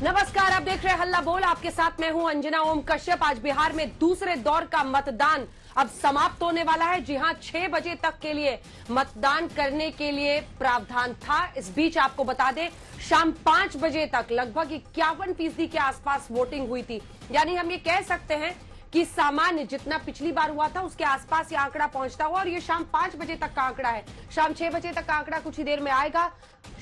नमस्कार, आप देख रहे हैं हल्ला बोल। आपके साथ मैं हूं अंजना ओम कश्यप। आज बिहार में दूसरे दौर का मतदान अब समाप्त होने वाला है। जी हां, 6 बजे तक के लिए मतदान करने के लिए प्रावधान था। इस बीच आपको बता दें, शाम 5 बजे तक लगभग 51% के आसपास वोटिंग हुई थी। यानी हम ये कह सकते हैं कि सामान्य जितना पिछली बार हुआ था उसके आसपास ये आंकड़ा पहुंचता हुआ, और ये शाम 5 बजे तक का आंकड़ा है। शाम 6 बजे तक का आंकड़ा कुछ ही देर में आएगा।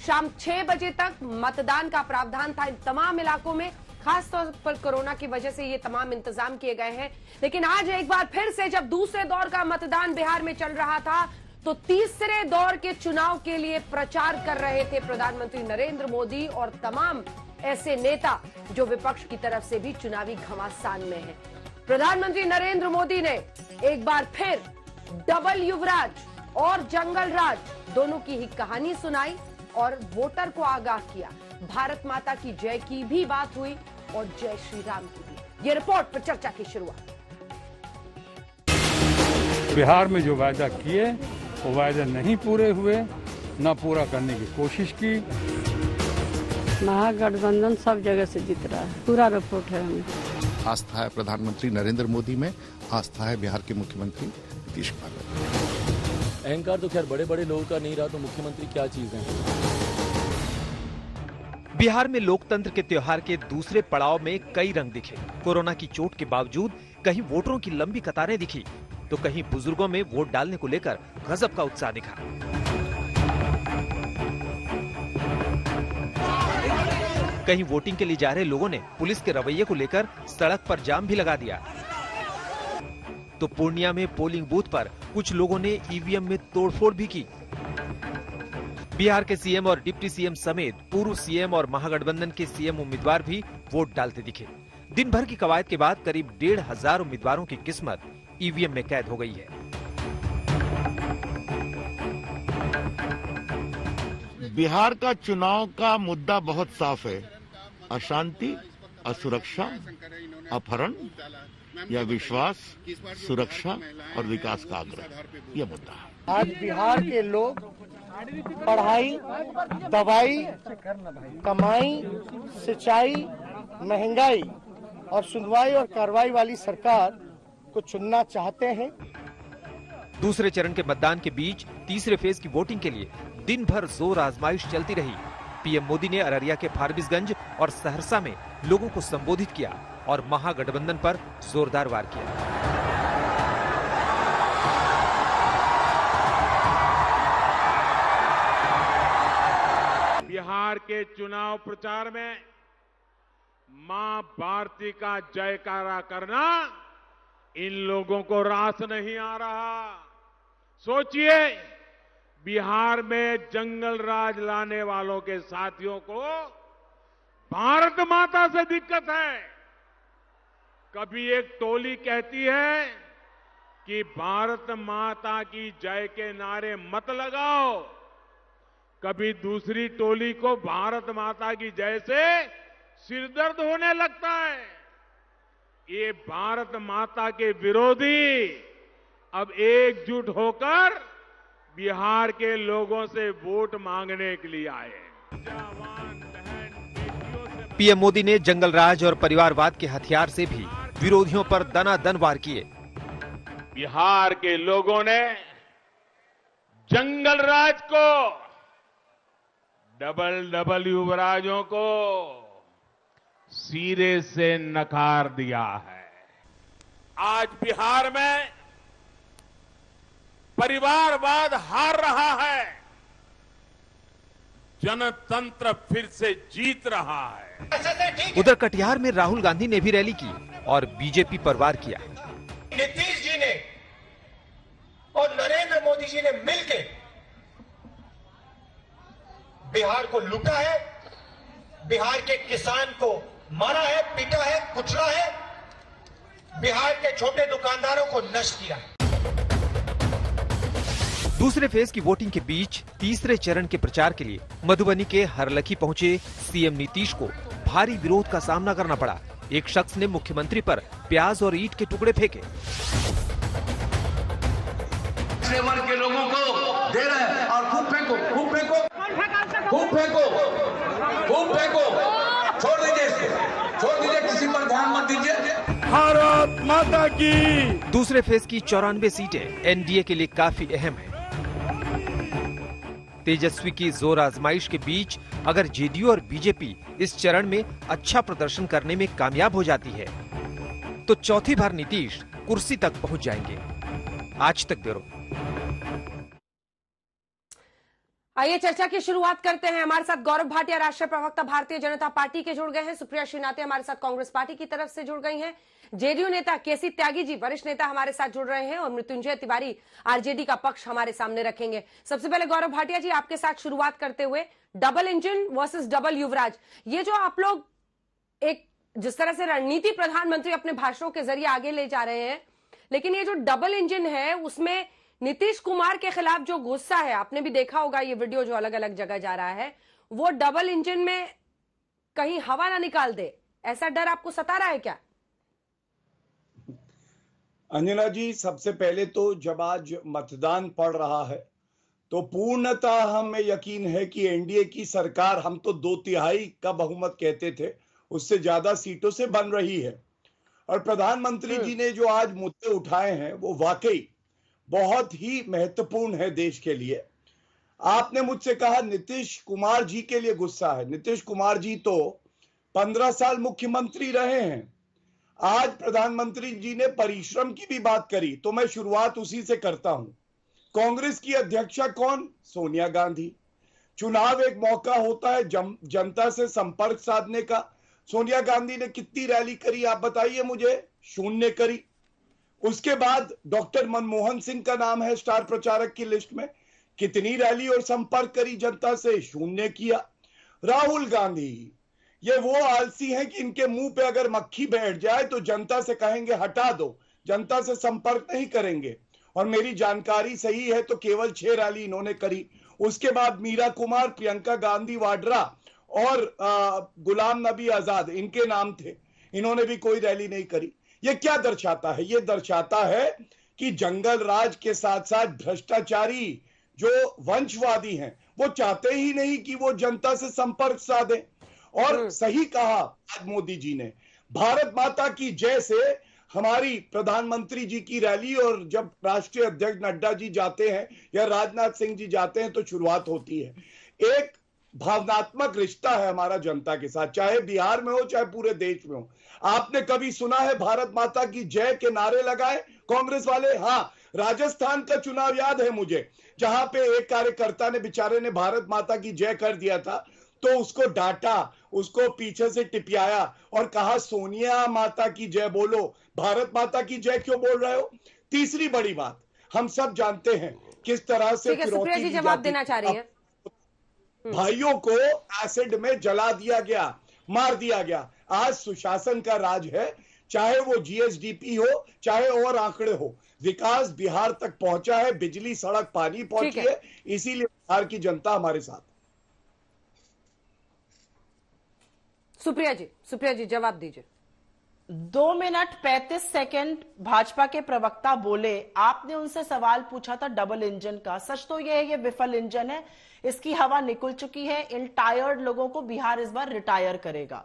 शाम 6 बजे तक मतदान का प्रावधान था इन तमाम इलाकों में। खासतौर पर कोरोना की वजह से ये तमाम इंतजाम किए गए हैं। लेकिन आज एक बार फिर से जब दूसरे दौर का मतदान बिहार में चल रहा था, तो तीसरे दौर के चुनाव के लिए प्रचार कर रहे थे प्रधानमंत्री नरेंद्र मोदी और तमाम ऐसे नेता जो विपक्ष की तरफ से भी चुनावी घमासान में हैं। प्रधानमंत्री नरेंद्र मोदी ने एक बार फिर डबल युवराज और जंगल राज दोनों की ही कहानी सुनाई और वोटर को आगाह किया। भारत माता की जय की भी बात हुई और जय श्री राम की भी। ये रिपोर्ट पर चर्चा की शुरुआत। बिहार में जो वायदा किए वो वायदे नहीं पूरे हुए, न पूरा करने की कोशिश की। महागठबंधन सब जगह से जीत रहा है, पूरा रिपोर्ट है हमें। आस्था है प्रधानमंत्री नरेंद्र मोदी में, आस्था है बिहार के मुख्यमंत्री नीतीश कुमार में। अहंकार तो खैर बड़े बड़े लोगों का नहीं रहा, तो मुख्यमंत्री क्या चीज है। बिहार में लोकतंत्र के त्योहार के दूसरे पड़ाव में कई रंग दिखे। कोरोना की चोट के बावजूद कहीं वोटरों की लंबी कतारें दिखी, तो कहीं बुजुर्गों में वोट डालने को लेकर गजब का उत्साह दिखा। कहीं वोटिंग के लिए जा रहे लोगों ने पुलिस के रवैये को लेकर सड़क पर जाम भी लगा दिया। तो पूर्णिया में पोलिंग बूथ पर कुछ लोगों ने ईवीएम में तोड़फोड़ भी की। बिहार के सीएम और डिप्टी सीएम समेत पूर्व सीएम और महागठबंधन के सीएम उम्मीदवार भी वोट डालते दिखे। दिन भर की कवायद के बाद करीब 1,500 उम्मीदवारों की किस्मत ईवीएम में कैद हो गई है। बिहार का चुनाव का मुद्दा बहुत साफ है। अशांति, असुरक्षा, अपहरण या विश्वास, सुरक्षा और विकास का आग्रह, यह मुद्दा है। आज बिहार के लोग पढ़ाई, दवाई, कमाई, सिंचाई, महंगाई और सुनवाई और कार्रवाई वाली सरकार को चुनना चाहते हैं। दूसरे चरण के मतदान के बीच तीसरे फेज की वोटिंग के लिए दिन भर जोर आजमाइश चलती रही। पीएम मोदी ने अररिया के फारबिसगंज और सहरसा में लोगों को संबोधित किया और महागठबंधन पर जोरदार वार किया। बिहार के चुनाव प्रचार में मां भारती का जयकारा करना इन लोगों को रास नहीं आ रहा। सोचिए, बिहार में जंगल राज लाने वालों के साथियों को भारत माता से दिक्कत है। कभी एक टोली कहती है कि भारत माता की जय के नारे मत लगाओ, कभी दूसरी टोली को भारत माता की जय से सिरदर्द होने लगता है। ये भारत माता के विरोधी अब एकजुट होकर बिहार के लोगों से वोट मांगने के लिए आए। पीएम मोदी ने जंगल राज और परिवारवाद के हथियार से भी विरोधियों पर दनादन वार किए। बिहार के लोगों ने जंगल राज को, डबल युवराजों को सिरे से नकार दिया है। आज बिहार में परिवारवाद हार रहा है, जनतंत्र फिर से जीत रहा है। उधर कटिहार में राहुल गांधी ने भी रैली की और बीजेपी पर वार किया। नीतीश जी ने और नरेंद्र मोदी जी ने मिलकर बिहार को लूटा है, बिहार के किसान को मारा है, पीटा है, कुचला है, बिहार के छोटे दुकानदारों को नष्ट किया है। दूसरे फेज की वोटिंग के बीच तीसरे चरण के प्रचार के लिए मधुबनी के हरलखी पहुंचे सीएम नीतीश को भारी विरोध का सामना करना पड़ा। एक शख्स ने मुख्यमंत्री पर प्याज और ईंट के टुकड़े फेंके। वर्ग के लोगों को दे रहे हैं और खूब फेंको, खूब फेंको, खूब फेंको, खूब फेंको, छोड़ दीजिए, माता की। दूसरे फेज की 94 सीटें एनडीए के लिए काफी अहम है। तेजस्वी की जोर आजमाइश के बीच अगर जेडीयू और बीजेपी इस चरण में अच्छा प्रदर्शन करने में कामयाब हो जाती है तो चौथी बार नीतीश कुर्सी तक पहुंच जाएंगे। आज तक ब्यूरो। आइए चर्चा की शुरुआत करते हैं। हमारे साथ गौरव भाटिया, राष्ट्रीय प्रवक्ता भारतीय जनता पार्टी के जुड़ गए हैं। सुप्रिया श्रीनाथे हमारे साथ कांग्रेस पार्टी की तरफ से जुड़ गई हैं। जेडीयू नेता केसी त्यागी जी, वरिष्ठ नेता हमारे साथ जुड़ रहे हैं और मृत्युंजय तिवारी आरजेडी का पक्ष हमारे सामने रखेंगे। सबसे पहले गौरव भाटिया जी, आपके साथ शुरुआत करते हुए, डबल इंजन वर्सेस डबल युवराज, ये जो आप लोग एक जिस तरह से रणनीति प्रधानमंत्री अपने भाषणों के जरिए आगे ले जा रहे हैं, लेकिन ये जो डबल इंजन है उसमें नीतीश कुमार के खिलाफ जो गुस्सा है, आपने भी देखा होगा ये वीडियो जो अलग अलग जगह जा रहा है, वो डबल इंजन में कहीं हवा ना निकाल दे, ऐसा डर आपको सता रहा है क्या? अंजना जी, सबसे पहले तो जब आज मतदान पड़ रहा है तो पूर्णतः हमें यकीन है कि एनडीए की सरकार, हम तो 2/3 का बहुमत कहते थे, उससे ज्यादा सीटों से बन रही है। और प्रधानमंत्री जी ने जो आज मुद्दे उठाए हैं वो वाकई बहुत ही महत्वपूर्ण है देश के लिए। आपने मुझसे कहा नीतीश कुमार जी के लिए गुस्सा है। नीतीश कुमार जी तो 15 साल मुख्यमंत्री रहे हैं। आज प्रधानमंत्री जी ने परिश्रम की भी बात करी तो मैं शुरुआत उसी से करता हूं। कांग्रेस की अध्यक्षा कौन? सोनिया गांधी। चुनाव एक मौका होता है जनता से संपर्क साधने का। सोनिया गांधी ने कितनी रैली करी आप बताइए मुझे? 0 करी। उसके बाद डॉक्टर मनमोहन सिंह का नाम है स्टार प्रचारक की लिस्ट में, कितनी रैली और संपर्क करी जनता से? 0 किया। राहुल गांधी, ये वो आलसी हैं कि इनके मुंह पे अगर मक्खी बैठ जाए तो जनता से कहेंगे हटा दो, जनता से संपर्क नहीं करेंगे। और मेरी जानकारी सही है तो केवल 6 रैली इन्होंने करी। उसके बाद मीरा कुमार, प्रियंका गांधी वाड्रा और गुलाम नबी आजाद, इनके नाम थे, इन्होंने भी कोई रैली नहीं करी। ये क्या दर्शाता है? ये दर्शाता है कि जंगल राज के साथ साथ भ्रष्टाचारी जो वंशवादी हैं वो चाहते ही नहीं कि वो जनता से संपर्क साधे। और सही कहा आज मोदी जी ने, भारत माता की जय से हमारी प्रधानमंत्री जी की रैली और जब राष्ट्रीय अध्यक्ष नड्डा जी जाते हैं या राजनाथ सिंह जी जाते हैं तो शुरुआत होती है। एक भावनात्मक रिश्ता है हमारा जनता के साथ, चाहे बिहार में हो चाहे पूरे देश में हो। आपने कभी सुना है भारत माता की जय के नारे लगाए कांग्रेस वाले? हाँ, राजस्थान का चुनाव याद है मुझे, जहां पे एक कार्यकर्ता ने, बेचारे ने भारत माता की जय कर दिया था तो उसको डांटा, उसको पीछे से टिपियाया और कहा सोनिया माता की जय बोलो, भारत माता की जय क्यों बोल रहे हो? तीसरी बड़ी बात, हम सब जानते हैं किस तरह से सुप्रिया जी जवाब देना चाह रही है। भाइयों को एसिड में जला दिया गया, मार दिया गया। आज सुशासन का राज है, चाहे वो जीएसडीपी हो चाहे और आंकड़े हो, विकास बिहार तक पहुंचा है, बिजली सड़क पानी पहुंची है, इसीलिए बिहार की जनता हमारे साथ। सुप्रिया जी जवाब दीजिए। 2 मिनट 35 सेकंड भाजपा के प्रवक्ता बोले, आपने उनसे सवाल पूछा था डबल इंजन का। सच तो यह है ये विफल इंजन है, इसकी हवा निकल चुकी है। इन टायर्ड लोगों को बिहार इस बार रिटायर करेगा।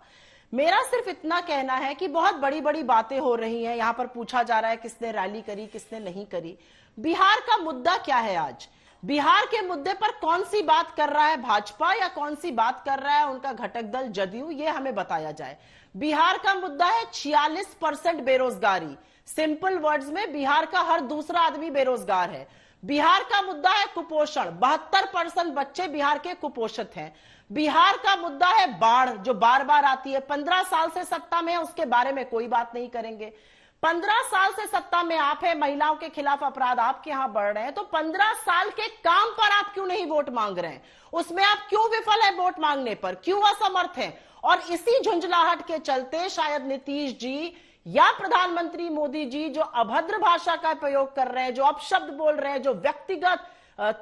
मेरा सिर्फ इतना कहना है कि बहुत बड़ी बड़ी बातें हो रही हैं। यहां पर पूछा जा रहा है किसने रैली करी किसने नहीं करी। बिहार का मुद्दा क्या है आज? बिहार के मुद्दे पर कौन सी बात कर रहा है भाजपा या कौन सी बात कर रहा है उनका घटक दल जदयू, ये हमें बताया जाए। बिहार का मुद्दा है 46% बेरोजगारी। सिंपल वर्ड्स में बिहार का हर दूसरा आदमी बेरोजगार है। बिहार का मुद्दा है कुपोषण, 72% बच्चे बिहार के कुपोषित हैं। बिहार का मुद्दा है बाढ़ जो बार बार आती है। 15 साल से सत्ता में है, उसके बारे में कोई बात नहीं करेंगे। 15 साल से सत्ता में आप है, महिलाओं के खिलाफ अपराध आपके यहां बढ़ रहे हैं, तो 15 साल के काम पर आप क्यों नहीं वोट मांग रहे हैं? उसमें आप क्यों विफल है वोट मांगने पर, क्यों असमर्थ हैं? और इसी झुंझलाहट के चलते शायद नीतीश जी या प्रधानमंत्री मोदी जी जो अभद्र भाषा का प्रयोग कर रहे हैं, जो अपशब्द बोल रहे हैं, जो व्यक्तिगत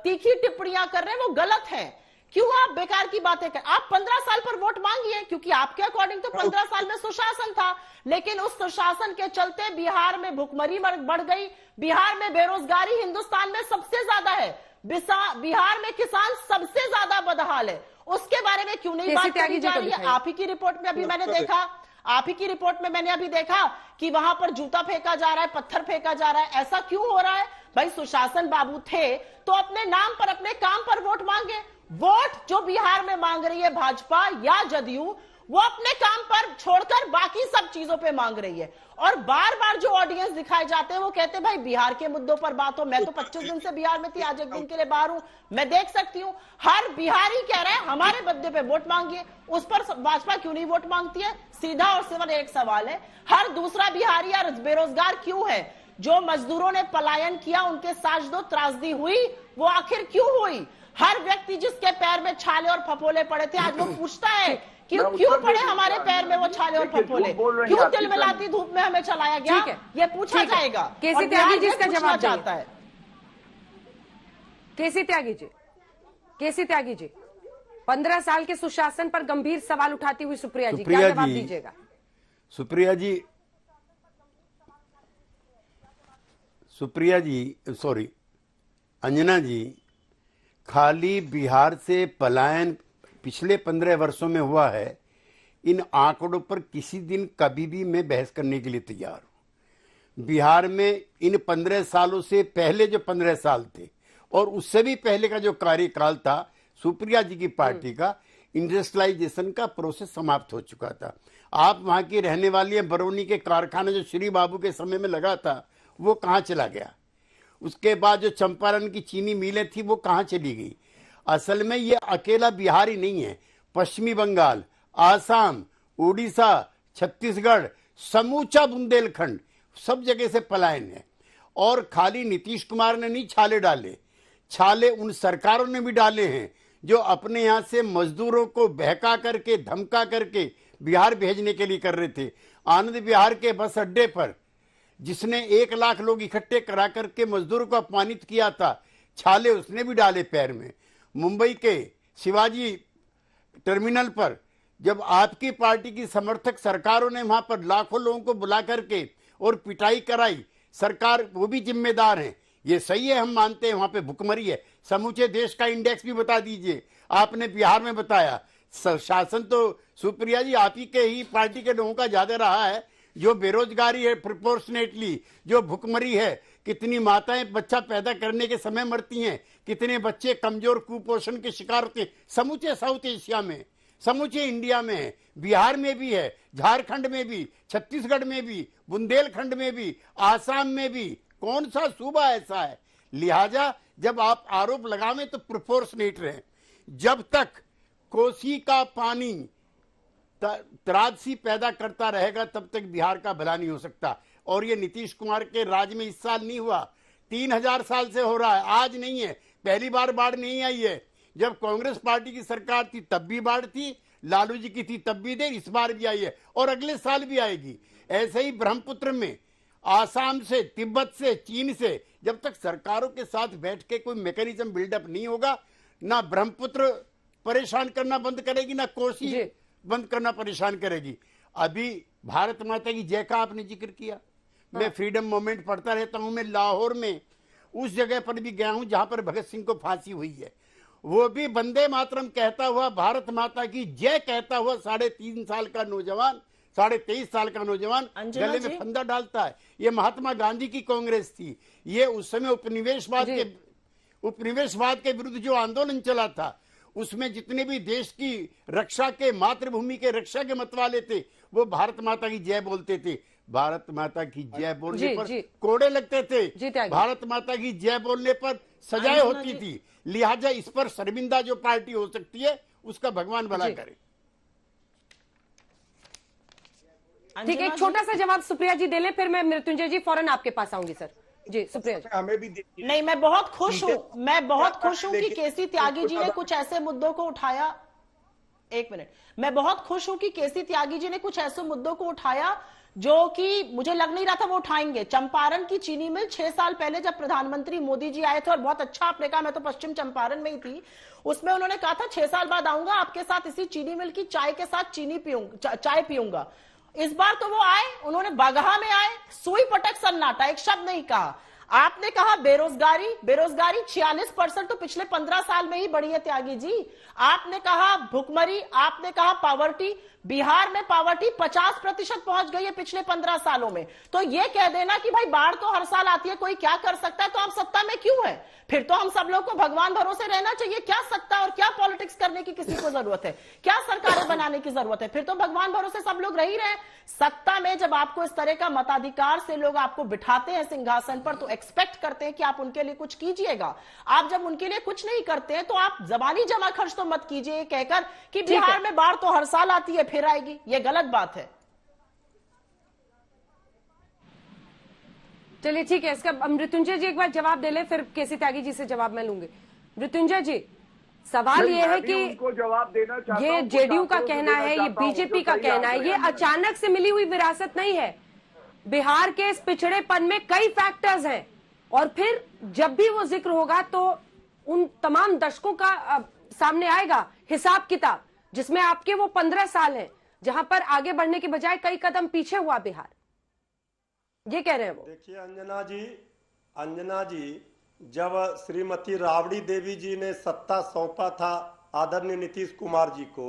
तीखी टिप्पणियां कर रहे हैं, वो गलत है। क्यों आप बेकार की बातें कर? आप 15 साल पर वोट मांगिए, क्योंकि आपके अकॉर्डिंग तो 15 साल में सुशासन था, लेकिन उस सुशासन के चलते बिहार में भुखमरी बढ़ गई। बिहार में बेरोजगारी हिंदुस्तान में सबसे ज्यादा है। बिहार में किसान सबसे ज्यादा बदहाल है। उसके बारे में क्यों नहीं बात की जा रही है? आप ही की रिपोर्ट में अभी मैंने देखा, आप ही की रिपोर्ट में मैंने अभी देखा कि वहां पर जूता फेंका जा रहा है, पत्थर फेंका जा रहा है। ऐसा क्यों हो रहा है? भाई सुशासन बाबू थे तो अपने नाम पर, अपने काम पर वोट मांगे। वोट जो बिहार में मांग रही है भाजपा या जदयू, वो अपने काम पर छोड़कर बाकी सब चीजों पे मांग रही है। और बार बार जो ऑडियंस दिखाए जाते हैं वो कहते हैं भाई बिहार के मुद्दों पर बात हो। मैं तो 25 दिन से बिहार में थी, आज एक दिन के लिए बाहर हूं, मैं देख सकती हूं हर बिहारी कह रहे हैं हमारे मुद्दे पे वोट मांगिए। उस पर भाजपा क्यों नहीं वोट मांगती है? सीधा और सिर्फ एक सवाल है, हर दूसरा बिहारी या बेरोजगार क्यों है? जो मजदूरों ने पलायन किया, उनके साथ जो त्रासदी हुई वो आखिर क्यों हुई? हर व्यक्ति जिसके पैर में छाले और फपोले पड़े थे, आज वो पूछता है क्यों पड़े हमारे पैर में वो छाले और फपोले, क्यों तिलमिलाती धूप में हमें चलाया गया? ये पूछा जाएगा। केसी त्यागी जी इसका जवाब चाहता है। केसी त्यागी जी 15 साल के सुशासन पर गंभीर सवाल उठाती हुई सुप्रिया जी, क्या जवाब दीजिएगा? अंजना जी, खाली बिहार से पलायन पिछले 15 वर्षों में हुआ है, इन आंकड़ों पर किसी दिन कभी भी मैं बहस करने के लिए तैयार हूं। बिहार में इन 15 सालों से पहले जो 15 साल थे और उससे भी पहले का जो कार्यकाल था सुप्रिया जी की पार्टी का, इंडस्ट्रियलाइजेशन का प्रोसेस समाप्त हो चुका था। आप वहां की रहने वाली हैं, बरौनी के कारखाने जो श्री बाबू के समय में लगा था वो कहां चला गया? उसके बाद जो चंपारण की चीनी मिलें थी वो कहां चली गई? असल में ये अकेला बिहार ही नहीं है, पश्चिमी बंगाल, आसाम, उड़ीसा, छत्तीसगढ़, समूचा बुंदेलखंड, सब जगह से पलायन है। और खाली नीतीश कुमार ने नहीं छाले डाले, छाले उन सरकारों ने भी डाले हैं जो अपने यहां से मजदूरों को बहका करके, धमका करके बिहार भेजने के लिए कर रहे थे। आनंद बिहार के बस अड्डे पर जिसने 1 लाख लोग इकट्ठे करा करके मजदूरों को अपमानित किया था, छाले उसने भी डाले पैर में। मुंबई के शिवाजी टर्मिनल पर जब आपकी पार्टी की समर्थक सरकारों ने वहां पर लाखों लोगों को बुला करके और पिटाई कराई, सरकार वो भी जिम्मेदार है। ये सही है, हम मानते हैं वहां पे भुखमरी है। समूचे देश का इंडेक्स भी बता दीजिए, आपने बिहार में बताया। शासन तो सुप्रिया जी आप ही के ही पार्टी के लोगों का ज्यादा रहा है। जो बेरोजगारी है प्रोपोर्शनेटली, जो भुखमरी है, कितनी माताएं बच्चा पैदा करने के समय मरती हैं, कितने बच्चे कमजोर कुपोषण के शिकार होते हैं, समूचे साउथ एशिया में, समूचे इंडिया में है, बिहार में भी है, झारखंड में भी, छत्तीसगढ़ में भी, बुंदेलखंड में भी, आसाम में भी। कौन सा सूबा ऐसा है? लिहाजा जब आप आरोप लगावें तो प्रोपोर्शनेट रहे। जब तक कोसी का पानी त्रासदी पैदा करता रहेगा तब तक बिहार का भला नहीं हो सकता। और ये नीतीश कुमार के राज में इस साल नहीं हुआ, 3000 साल से हो रहा है, आज नहीं है। पहली बार बाढ़ नहीं आई है, जब कांग्रेस पार्टी की सरकार थी तब भी बाढ़ थी, लालू जी की थी तब भी देर, इस बार भी आई है और अगले साल भी आएगी। ऐसे ही ब्रह्मपुत्र में आसाम से, तिब्बत से, चीन से, जब तक सरकारों के साथ बैठ के कोई मैकेनिज्म बिल्डअप नहीं होगा, ना ब्रह्मपुत्र परेशान करना बंद करेगी, ना कोसी बंद करना परेशान करेगी। अभी भारत माता की जय का आपने जिक्र किया, मैं फ्रीडम मूवमेंट पढ़ता रहता हूं। मैं लाहौर में उस जगह पर भी गया हूं जहां पर भगत सिंह को फांसी हुई है, वो भी वंदे मातरम कहता हुआ, भारत माता की जय कहता हुआ 3.5 साल का नौजवान, 23.5 साल का नौजवान गले में फंदा डालता है। ये महात्मा गांधी की कांग्रेस थी। ये उस समय उपनिवेशवाद के विरुद्ध जो आंदोलन चला था, उसमें जितने भी देश की रक्षा के, मातृभूमि के रक्षा के मत वाले थे, वो भारत माता की जय बोलते थे। भारत माता की जय बोलने पर कोड़े लगते थे, भारत माता की जय बोलने पर सजाएं होती थी। लिहाजा इस पर शर्मिंदा जो पार्टी हो सकती है उसका भगवान भला करे। ठीक है, एक छोटा सा जवाब सुप्रिया जी दे लें, फिर मैं मृत्युंजय जी फौरन आपके पास आऊंगी। सर जी, सुप्रिया जी। हमें भी नहीं, मैं बहुत खुश हूं कि केसी त्यागी जी ने कुछ ऐसे मुद्दों को उठाया। एक मिनट, मैं बहुत खुश हूं कि केसी त्यागी जी ने कुछ ऐसे मुद्दों को उठाया जो कि मुझे लग नहीं रहा था वो उठाएंगे। चंपारण की चीनी मिल 6 साल पहले जब प्रधानमंत्री मोदी जी आए थे, और बहुत अच्छा आपने कहा, मैं तो पश्चिम चंपारण में ही थी, उसमें उन्होंने कहा था 6 साल बाद आऊंगा, आपके साथ इसी चीनी मिल की चाय के साथ चाय पीऊंगा। इस बार तो वो आए, उन्होंने बगहा में आए, सुई पटक सन्नाटा, एक शब्द नहीं कहा। आपने कहा बेरोजगारी 46% तो पिछले 15 साल में ही बढ़ी है त्यागी जी। आपने कहा भुखमरी, आपने कहा पॉवर्टी, बिहार में पॉवर्टी 50% पहुंच गई है पिछले 15 सालों में। तो ये कह देना कि भाई बाढ़ तो हर साल आती है, कोई क्या कर सकता है, तो आप सत्ता में क्यों है? फिर तो हम सब लोग को भगवान भरोसे रहना चाहिए। क्या सत्ता और क्या पॉलिटिक्स करने की किसी को जरूरत है? क्या सरकारें बनाने की जरूरत है? फिर तो भगवान भरोसे सब लोग रह ही रहे। सत्ता में जब आपको इस तरह का मताधिकार से लोग आपको बिठाते हैं सिंहासन पर, तो एक्सपेक्ट करते हैं कि आप उनके लिए कुछ कीजिएगा। आप जब उनके लिए कुछ नहीं करते हैं तो आप जबानी जमा खर्च तो मत कीजिए कहकर कि बिहार में बाढ़ तो हर साल आती है फिर आएगी। ये गलत बात है। चलिए ठीक है, इसका मृत्युंजय जी एक बार जवाब दे ले, फिर केसी त्यागी जी से जवाब मैं लूंगी। मृत्युंजय जी, सवाल ये है कि जवाब देना ये जेडीयू का कहना है, ये बीजेपी का कहना है, ये अचानक से मिली हुई विरासत नहीं है। बिहार के इस पिछड़ेपन में कई फैक्टर्स हैं, और फिर जब भी वो जिक्र होगा तो उन तमाम दशकों का सामने आएगा हिसाब किताब, जिसमें आपके वो 15 साल हैं जहां पर आगे बढ़ने के बजाय कई कदम पीछे हुआ बिहार, ये कह रहे हैं वो। देखिए अंजना जी, जब श्रीमती राबड़ी देवी जी ने सत्ता सौंपा था आदरणीय नीतीश कुमार जी को,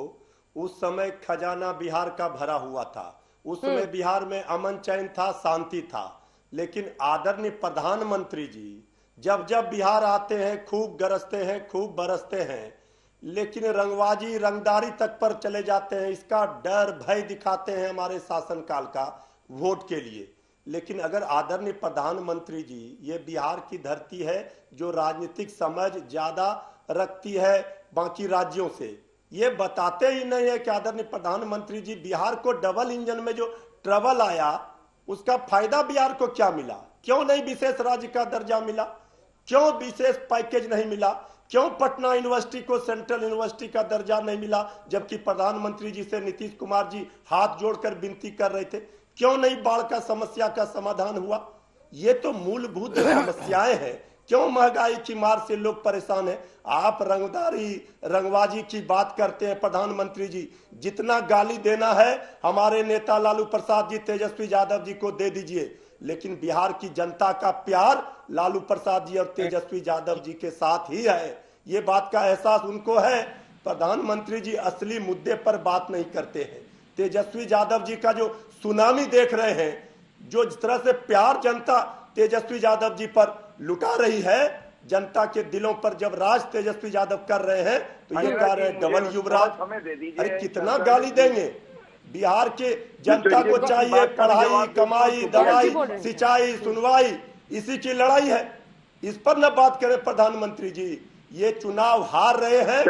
उस समय खजाना बिहार का भरा हुआ था। उस समय बिहार में अमन चैन था, शांति था। लेकिन आदरणीय प्रधानमंत्री जी जब जब बिहार आते हैं खूब गरजते हैं, खूब बरसते हैं, लेकिन रंगबाजी रंगदारी तक पर चले जाते हैं। इसका डर भय दिखाते हैं हमारे शासनकाल का वोट के लिए। लेकिन अगर आदरणीय प्रधानमंत्री जी, ये बिहार की धरती है जो राजनीतिक समझ ज्यादा रखती है बाकी राज्यों से, ये बताते ही नहीं है कि आदरणीय प्रधानमंत्री जी बिहार को डबल इंजन में जो ट्रबल आया उसका फायदा बिहार को क्या मिला? क्यों नहीं विशेष राज्य का दर्जा मिला? क्यों विशेष पैकेज नहीं मिला? क्यों पटना यूनिवर्सिटी को सेंट्रल यूनिवर्सिटी का दर्जा नहीं मिला, जबकि प्रधानमंत्री जी से नीतीश कुमार जी हाथ जोड़कर विनती कर रहे थे? क्यों नहीं बाढ़ का समस्या का समाधान हुआ? ये तो मूलभूत समस्याएं हैं। क्यों महंगाई की मार से लोग परेशान हैं? आप रंगदारी रंगबाजी की बात करते हैं प्रधानमंत्री जी, जितना गाली देना है हमारे नेता लालू प्रसाद जी, तेजस्वी यादव जी को दे दीजिए, लेकिन बिहार की जनता का प्यार लालू प्रसाद जी और तेजस्वी यादव जी के साथ ही है। ये बात का एहसास उनको है। प्रधानमंत्री जी असली मुद्दे पर बात नहीं करते हैं। तेजस्वी यादव जी का जो सुनामी देख रहे हैं, जो जिस तरह से प्यार जनता तेजस्वी यादव जी पर लुटा रही है, जनता के दिलों पर जब राज तेजस्वी यादव कर रहे हैं, तो ये कह रहे हैं डबल युवराज। अरे कितना गाली देंगे? बिहार के जनता को चाहिए पढ़ाई, कमाई, दवाई, सिंचाई, सुनवाई, इसी की लड़ाई है। इस पर न बात करें प्रधानमंत्री जी। ये चुनाव हार रहे हैं।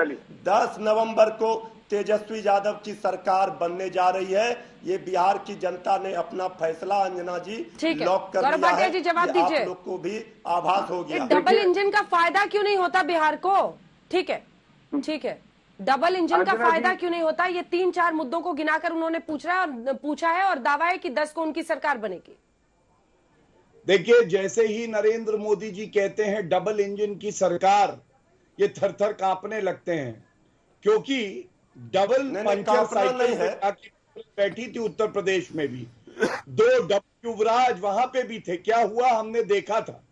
10 नवंबर को तेजस्वी यादव की सरकार बनने जा रही है। ये बिहार की जनता ने अपना फैसला अंजना जी लॉक कर दिया है। जी जवाब दीजिए। आप लोग को भी आभास हो गया। डबल इंजन का फायदा क्यों नहीं होता बिहार को? ठीक है, ठीक है, डबल इंजन का फायदा क्यों नहीं होता? ये 3-4 मुद्दों को गिनाकर उन्होंने पूछा है और दावा है कि 10 को उनकी सरकार बनेगी। देखिए, जैसे ही नरेंद्र मोदी जी कहते हैं डबल इंजन की सरकार, ये थर थर कांपने लगते हैं, क्योंकि डबल पंचर साइकिल बैठी थी उत्तर प्रदेश में भी। 2 डबल युवराज वहां पे भी थे। क्या हुआ हमने देखा था।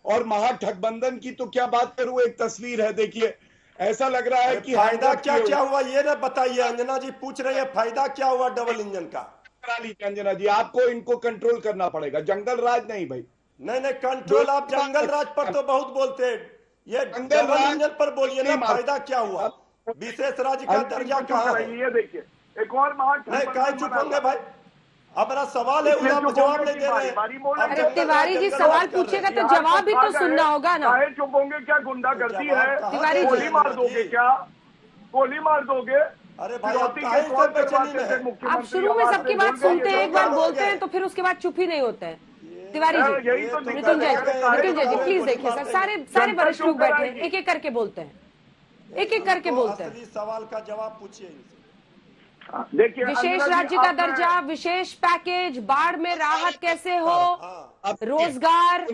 और महागठबंधन की तो क्या बात करूं, एक तस्वीर है, देखिए, ऐसा लग रहा है कि फायदा क्या हुआ ये ना बताइए। अंजना जी पूछ रहे हैं फायदा क्या हुआ डबल इंजन का। करा लीजिए अंजना जी, आपको इनको कंट्रोल करना पड़ेगा। जंगल राज नहीं भाई, नहीं कंट्रोल आप जंगल राज पर तो बहुत बोलते हैं, ये डबल इंजन पर बोलिए ना। फायदा क्या हुआ? विशेष राज्य का दर्जा कहाँ है? ये देखिए, एक और नहीं चुप होंगे भाई। अब मेरा सवाल है, आप जवाब नहीं दे रहे हैं। अरे तिवारी जी सवाल पूछेगा तो जवाब भी तो सुनना होगा ना। चुप होंगे क्या? गुंडागर्दी है? तिवारी जी गोली मार दोगे क्या? गोली मार दोगे? अरे भाई आप शुरू में सबकी बात सुनते हैं, एक बार बोलते हैं तो फिर उसके बाद चुप ही नहीं होते हैं। तिवारी जी, मृत्युंजय जी प्लीज देखिए सर, सारे वरिष्ठ लोग बैठे हैं, एक एक करके बोलते हैं, एक एक करके बोलते हैं। सवाल का जवाब पूछिए। देखिए, विशेष राज्य का दर्जा, विशेष पैकेज, बाढ़ में राहत कैसे हो, रोजगार,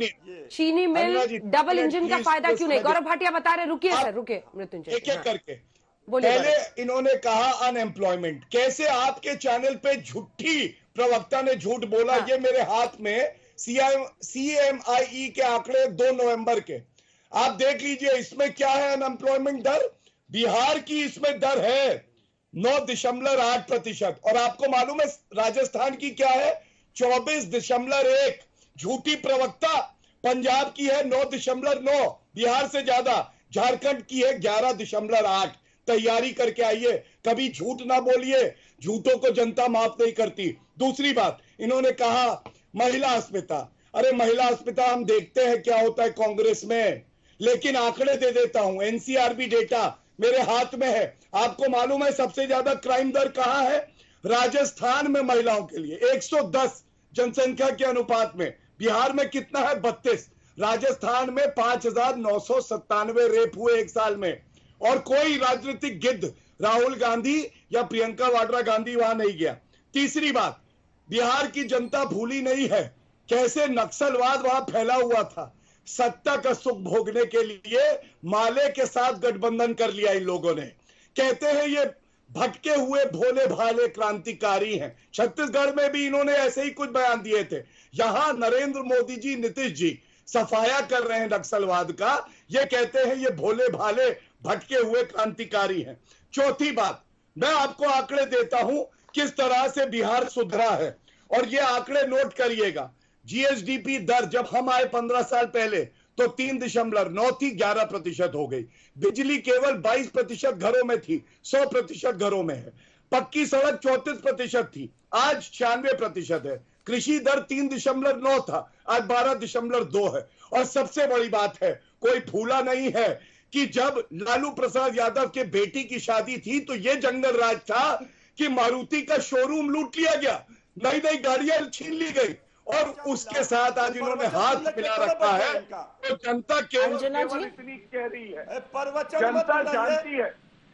चीनी मिल, डबल इंजन का फायदा क्यों नहीं? गौरव भाटिया बता रहे। रुकिए सर, रुकिए मृत्युंजय, एक एक करके पहले इन्होंने कहा अनएम्प्लॉयमेंट। कैसे आपके चैनल पे झूठी प्रवक्ता ने झूठ बोला। ये मेरे हाथ में CMIE के आंकड़े 2 नवंबर के, आप देख लीजिए। इसमें क्या है अनएम्प्लॉयमेंट दर? बिहार की इसमें दर है 9.8%। और आपको मालूम है राजस्थान की क्या है? 24.1। झूठी प्रवक्ता पंजाब की है 9.9, बिहार से ज्यादा। झारखंड की है 11.8। तैयारी करके आइए, कभी झूठ ना बोलिए, झूठों को जनता माफ नहीं करती। दूसरी बात, इन्होंने कहा महिला अस्मिता। अरे महिला अस्मिता हम देखते हैं क्या होता है कांग्रेस में, लेकिन आंकड़े दे देता हूं। एनसीआरबी डेटा मेरे हाथ में है। आपको मालूम है सबसे ज्यादा क्राइम दर कहां है? राजस्थान में महिलाओं के लिए 110 जनसंख्या के अनुपात में। बिहार में कितना है? 32। राजस्थान में 5,997 रेप हुए एक साल में, और कोई राजनीतिक गिद्ध राहुल गांधी या प्रियंका वाड्रा गांधी वहां नहीं गया। तीसरी बात, बिहार की जनता भूली नहीं है कैसे नक्सलवाद वहां फैला हुआ था। सत्ता का सुख भोगने के लिए माले के साथ गठबंधन कर लिया इन लोगों ने। कहते हैं ये भटके हुए भोले भाले क्रांतिकारी हैं। छत्तीसगढ़ में भी इन्होंने ऐसे ही कुछ बयान दिए थे। यहां नरेंद्र मोदी जी, नीतीश जी सफाया कर रहे हैं नक्सलवाद का। ये कहते हैं ये भोले भाले भटके हुए क्रांतिकारी हैं। चौथी बात, मैं आपको आंकड़े देता हूं किस तरह से बिहार सुधरा है, और ये आंकड़े नोट करिएगा। जीएसडीपी दर जब हम आए 15 साल पहले तो 3.9 थी, 11% हो गई। बिजली केवल 22% घरों में थी, 100% घरों में है। पक्की सड़क 34% थी, आज 96% है। कृषि दर 3.9 था, आज 12.2 है। और सबसे बड़ी बात है, कोई भूला नहीं है कि जब लालू प्रसाद यादव के बेटी की शादी थी तो यह जंगल राज था कि मारुति का शोरूम लूट लिया गया, नई नई गाड़ियां छीन ली गई, और उसके साथ आज इन्होंने हाथ मिला रखा है। तो जनता केवल इतनी कह रही है, जनता जानती है।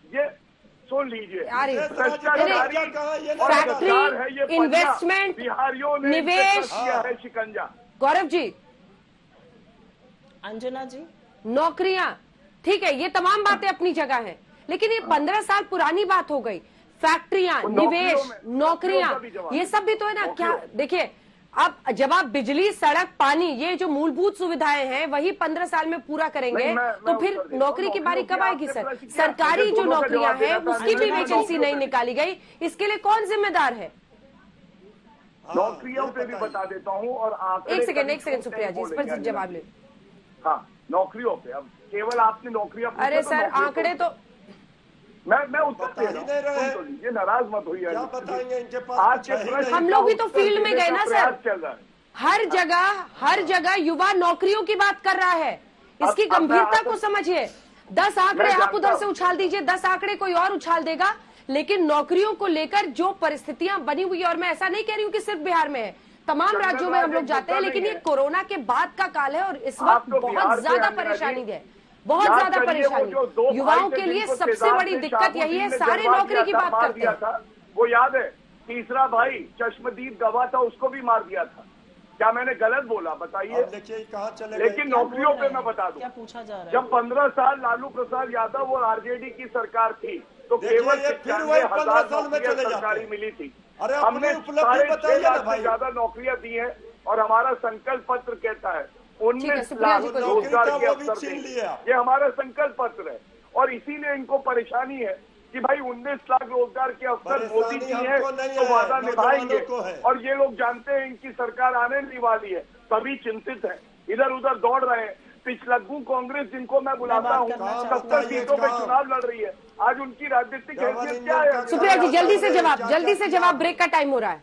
ये सुन लीजिए, फैक्ट्री, इन्वेस्टमेंट, बिहारियों ने निवेश किया है शिकंजा। गौरव जी, अंजना जी, नौकरियां, ठीक है, ये तमाम बातें अपनी जगह हैं, लेकिन ये 15 साल पुरानी बात हो गई। फैक्ट्रियां, निवेश, नौकरियां, ये सब भी तो है ना। क्या देखिए, अब जब आप बिजली, सड़क, पानी, ये जो मूलभूत सुविधाएं हैं वही 15 साल में पूरा करेंगे तो फिर नौकरी की बारी कब आएगी सर? सरकारी जो नौकरियां हैं उसकी भी वैकेंसी नहीं निकाली गई, इसके लिए कौन जिम्मेदार है? नौकरियों पे भी बता देता हूँ। और एक सेकंड सुप्रिया जी, इस पर जवाब ले। हाँ, नौकरियों पे अब केवल आपने नौकरियां, अरे सर आंकड़े तो मैं उत्तर दे रहा हूँ, ये नाराज मत होइए। आज के हम लोग भी तो फील्ड में गए ना सर। चल रहा है हर जगह युवा नौकरियों की बात कर रहा है। इसकी गंभीरता को समझिए। 10 आंकड़े आप उधर से उछाल दीजिए, 10 आंकड़े कोई और उछाल देगा, लेकिन नौकरियों को लेकर जो परिस्थितियां बनी हुई है, और मैं ऐसा नहीं कह रही हूँ कि सिर्फ बिहार में है, तमाम राज्यों में हम लोग जाते हैं, लेकिन ये कोरोना के बाद का काल है और इस वक्त बहुत ज्यादा परेशानी है, बहुत ज्यादा परेशानी। युवाओं के लिए सबसे बड़ी दिक्कत यही है, सारे नौकरी की बात करते हैं। वो याद है, तीसरा भाई चश्मदीद गवाह था, उसको भी मार दिया था। क्या मैंने गलत बोला बताइए? लेकिन नौकरियों पे मैं बता दूं, जब 15 साल लालू प्रसाद यादव और आरजेडी की सरकार थी तो केवल 95,000 नौकरियां सरकारी मिली थी। हमने 6.5 लाख से ज्यादा नौकरियां दी हैं, और हमारा संकल्प पत्र कहता है 19 लाख रोजगार के अवसर देंगे। ये हमारा संकल्प पत्र है, और इसीलिए इनको परेशानी है कि भाई 19 लाख रोजगार के अवसर मोदी जी हैं तो वादा निभाएंगे, और ये लोग जानते हैं इनकी सरकार आने नहीं वाली है, तभी चिंतित है, इधर उधर दौड़ रहे हैं। पिछलग्गू कांग्रेस जिनको मैं बुलाता हूँ 70 सीटों पे चुनाव लड़ रही है, आज उनकी राजनीतिक हैसियत क्या है? सुप्रिया जी जल्दी से जवाब, ब्रेक का टाइम हो रहा है।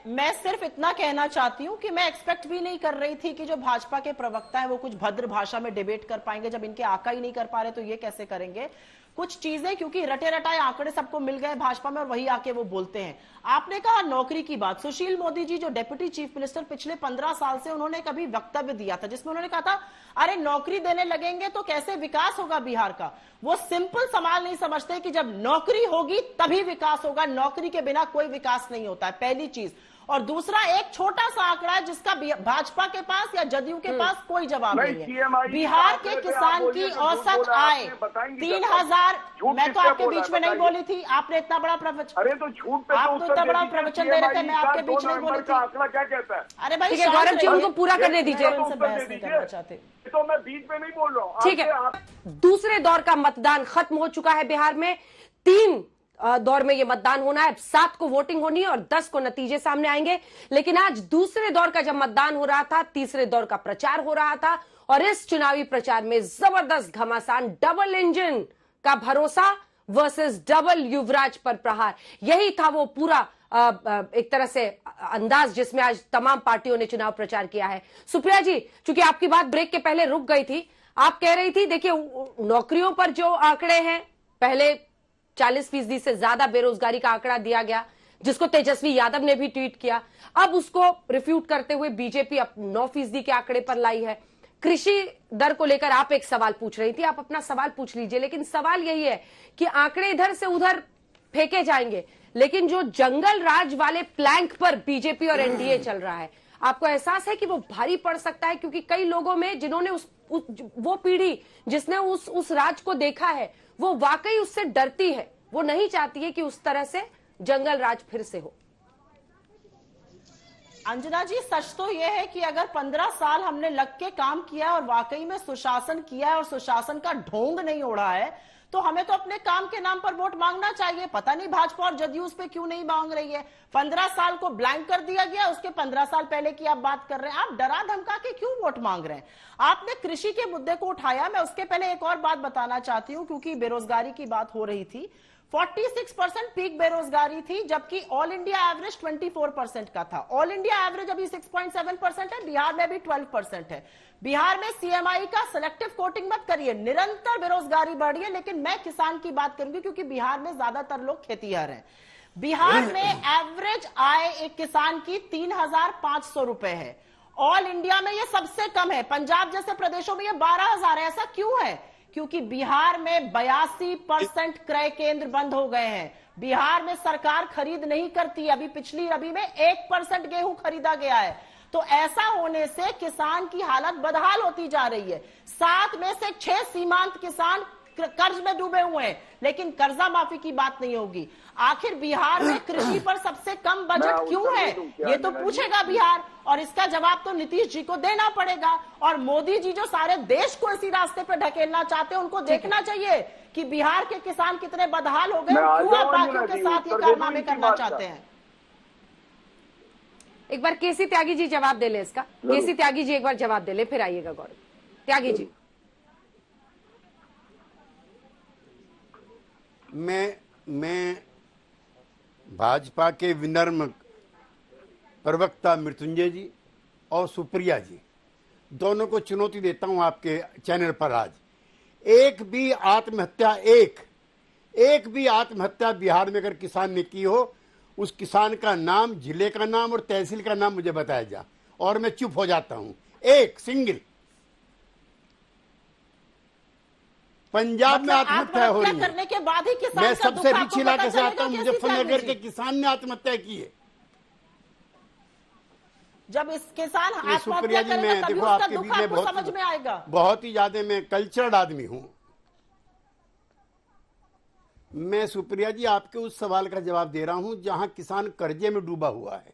मैं सिर्फ इतना कहना चाहती हूं कि मैं एक्सपेक्ट भी नहीं कर रही थी कि जो भाजपा के प्रवक्ता हैं वो कुछ भद्र भाषा में डिबेट कर पाएंगे। जब इनके आका ही नहीं कर पा रहे तो ये कैसे करेंगे? कुछ चीजें क्योंकि रटे रटाए आंकड़े सबको मिल गए भाजपा में, और वही आके वो बोलते हैं। आपने कहा नौकरी की बात, सुशील मोदी जी जो डेप्यूटी चीफ मिनिस्टर पिछले 15 साल से, उन्होंने कभी वक्तव्य दिया था जिसमें उन्होंने कहा था अरे नौकरी देने लगेंगे तो कैसे विकास होगा बिहार का। वो सिंपल सवाल नहीं समझते कि जब नौकरी होगी तभी विकास होगा, नौकरी के बिना कोई विकास नहीं होता है, पहली चीज। और दूसरा, एक छोटा सा आंकड़ा है जिसका भाजपा के पास या जदयू के पास कोई जवाब नहीं है। बिहार के किसान की औसत आय 3,000, मैं तो आपके बीच में नहीं बोली थी, आपने इतना बड़ा प्रवचन, अरे तो झूठ पे आप तो इतना बड़ा प्रवचन दे रहे थे, मैं आपके बीच नहीं बोली थी। आंकड़ा क्या कहता है? अरे भाई गौरव जी उनको पूरा करने दीजिए, उनसे बहस नहीं करना चाहते। तो मैं बीच में नहीं बोल रहा हूँ। ठीक है, दूसरे दौर का मतदान खत्म हो चुका है बिहार में। 3 दौर में ये मतदान होना है। 7 को वोटिंग होनी है और 10 को नतीजे सामने आएंगे। लेकिन आज दूसरे दौर का जब मतदान हो रहा था, तीसरे दौर का प्रचार हो रहा था और इस चुनावी प्रचार में जबरदस्त घमासान, डबल इंजन का भरोसा वर्सेस डबल युवराज पर प्रहार, यही था वो पूरा एक तरह से अंदाज जिसमें आज तमाम पार्टियों ने चुनाव प्रचार किया है। सुप्रिया जी, चूंकि आपकी बात ब्रेक के पहले रुक गई थी, आप कह रही थी देखिए नौकरियों पर जो आंकड़े हैं, पहले 40% से ज्यादा बेरोजगारी का आंकड़ा दिया गया, जिसको तेजस्वी यादव ने भी ट्वीट किया। अब उसको रिफ्यूट करते हुए बीजेपी अब 9% के आंकड़े पर लाई है। कृषि दर को लेकर आप एक सवाल पूछ रही थी, आप अपना सवाल पूछ लीजिए। लेकिन सवाल यही है कि आंकड़े इधर से उधर फेंके जाएंगे, लेकिन जो जंगल राज वाले प्लैंक पर बीजेपी और एनडीए चल रहा है, आपको एहसास है कि वो भारी पड़ सकता है? क्योंकि कई लोगों में जिन्होंने वो पीढ़ी जिसने उस राज को देखा है, वो वाकई उससे डरती है, वो नहीं चाहती है कि उस तरह से जंगल राज फिर से हो। अंजना जी, सच तो यह है कि अगर 15 साल हमने लग के काम किया और वाकई में सुशासन किया है और सुशासन का ढोंग नहीं ओढ़ा है, तो हमें तो अपने काम के नाम पर वोट मांगना चाहिए। पता नहीं भाजपा और जदयू उस पे क्यों नहीं मांग रही है। 15 साल को ब्लैंक कर दिया गया, उसके 15 साल पहले की आप बात कर रहे हैं। आप डरा धमका के क्यों वोट मांग रहे हैं? आपने कृषि के मुद्दे को उठाया। मैं उसके पहले एक और बात बताना चाहती हूं, क्योंकि बेरोजगारी की बात हो रही थी। 46% पीक बेरोजगारी थी, जबकि ऑल इंडिया एवरेज 24% का था। ऑल इंडिया एवरेज अभी 6.7% है, बिहार में भी 12% है। बिहार में सीएमआई का सिलेक्टिव कोटिंग मत करिए, निरंतर बेरोजगारी बढ़ रही है। लेकिन मैं किसान की बात करूंगी, क्योंकि बिहार में ज्यादातर लोग खेतीहर हैं। बिहार में एवरेज आय एक किसान की 3,500 रुपए है। ऑल इंडिया में यह सबसे कम है। पंजाब जैसे प्रदेशों में यह 12,000 है। ऐसा क्यों है? क्योंकि बिहार में 82% क्रय केंद्र बंद हो गए हैं। बिहार में सरकार खरीद नहीं करती। अभी पिछली रबी में 1% गेहूं खरीदा गया है। तो ऐसा होने से किसान की हालत बदहाल होती जा रही है। 7 में से 6 सीमांत किसान कर्ज में डूबे हुए हैं, लेकिन कर्जा माफी की बात नहीं होगी। आखिर बिहार में कृषि पर सबसे कम बजट क्यों है, ये तो पूछेगा बिहार, और इसका जवाब तो नीतीश जी को देना पड़ेगा। और मोदी जी जो सारे देश को इसी रास्ते पर ढकेलना चाहते हैं, उनको देखना चाहिए कि बिहार के किसान कितने बदहाल हो गए, क्यों आप बाकियों के साथ ये कारनामे करना चाहते हैं। एक बार केसी त्यागी जी जवाब दे ले इसका। केसी त्यागी जी एक बार जवाब दे ले, फिर आइएगा गौरव त्यागी जी। मैं भाजपा के विनम्र प्रवक्ता मृत्युंजय जी और सुप्रिया जी दोनों को चुनौती देता हूं आपके चैनल पर। आज एक भी आत्महत्या बिहार में अगर किसान ने की हो, उस किसान का नाम, जिले का नाम और तहसील का नाम मुझे बताया जा, और मैं चुप हो जाता हूं। एक सिंगल पंजाब में आत्महत्या हो रही है। के बाद ही किसान मैं सबसे रिच इलाके से आता हूं, मुजफ्फरनगर के किसान ने आत्महत्या की है। जब इस किसान आत्महत्या करेगा तभी उसका दुख आपको समझ में आएगा। बहुत ही ज्यादा मैं कल्चर्ड आदमी हूं। मैं सुप्रिया जी आपके उस सवाल का जवाब दे रहा हूं जहां किसान कर्जे में डूबा हुआ है,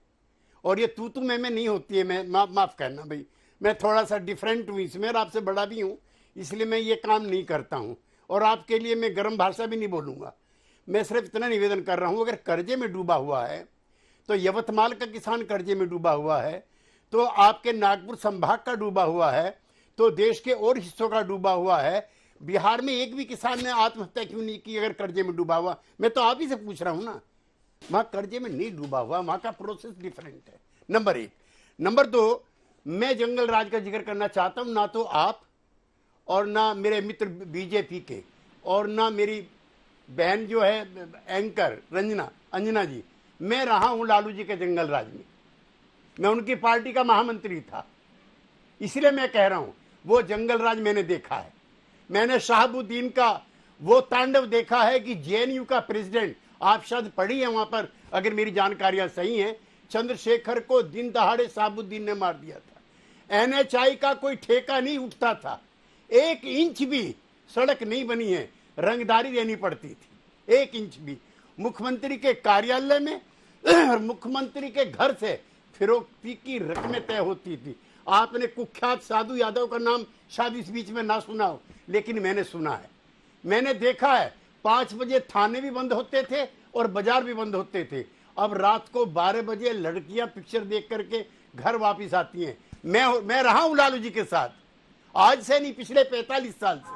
और ये तू मैं नहीं होती है। मैं माफ करना भाई, मैं थोड़ा सा डिफरेंट हूं इसमें, और आपसे बड़ा भी हूं, इसलिए मैं ये काम नहीं करता हूं, और आपके लिए मैं गर्म भाषा भी नहीं बोलूंगा। मैं सिर्फ इतना निवेदन कर रहा हूं, अगर कर्जे में डूबा हुआ है तो यवतमाल का किसान कर्जे में डूबा हुआ है, तो आपके नागपुर संभाग का डूबा हुआ है, तो देश के और हिस्सों का डूबा हुआ है। बिहार में एक भी किसान ने आत्महत्या क्यों नहीं की अगर कर्जे में डूबा हुआ? मैं तो आप ही से पूछ रहा हूं ना। वहां कर्जे में नहीं डूबा हुआ, वहां का प्रोसेस डिफरेंट है, नंबर 1। नंबर 2, मैं जंगल राज का जिक्र करना चाहता हूं। ना तो आप और ना मेरे मित्र बीजेपी के, और ना मेरी बहन जो है एंकर अंजना जी, मैं रहा हूं लालू जी के जंगल राज में। मैं उनकी पार्टी का महामंत्री था, इसलिए मैं कह रहा हूं वो जंगल राज मैंने देखा है। मैंने शहाबुद्दीन का वो तांडव देखा है कि जेएनयू का प्रेसिडेंट, आप शायद पढ़ी है वहां पर अगर मेरी जानकारियां सही हैं, चंद्रशेखर को दिन दहाड़े शहाबुद्दीन ने मार दिया था। एनएचआई का कोई ठेका नहीं उठता था, 1 इंच भी सड़क नहीं बनी है, रंगदारी देनी पड़ती थी 1 इंच भी। मुख्यमंत्री के कार्यालय में और मुख्यमंत्री के घर से फिरौती की रकमें तय होती थी। आपने कुख्यात साधु यादव का नाम शायद इस बीच में ना सुना हो, लेकिन मैंने सुना है, मैंने देखा है। 5 बजे थाने भी बंद होते थे और बाजार भी बंद होते थे। अब रात को 12 बजे लड़कियां पिक्चर देख करके घर वापस आती हैं। मैं रहा हूं लालू जी के साथ, आज से नहीं, पिछले 45 साल से।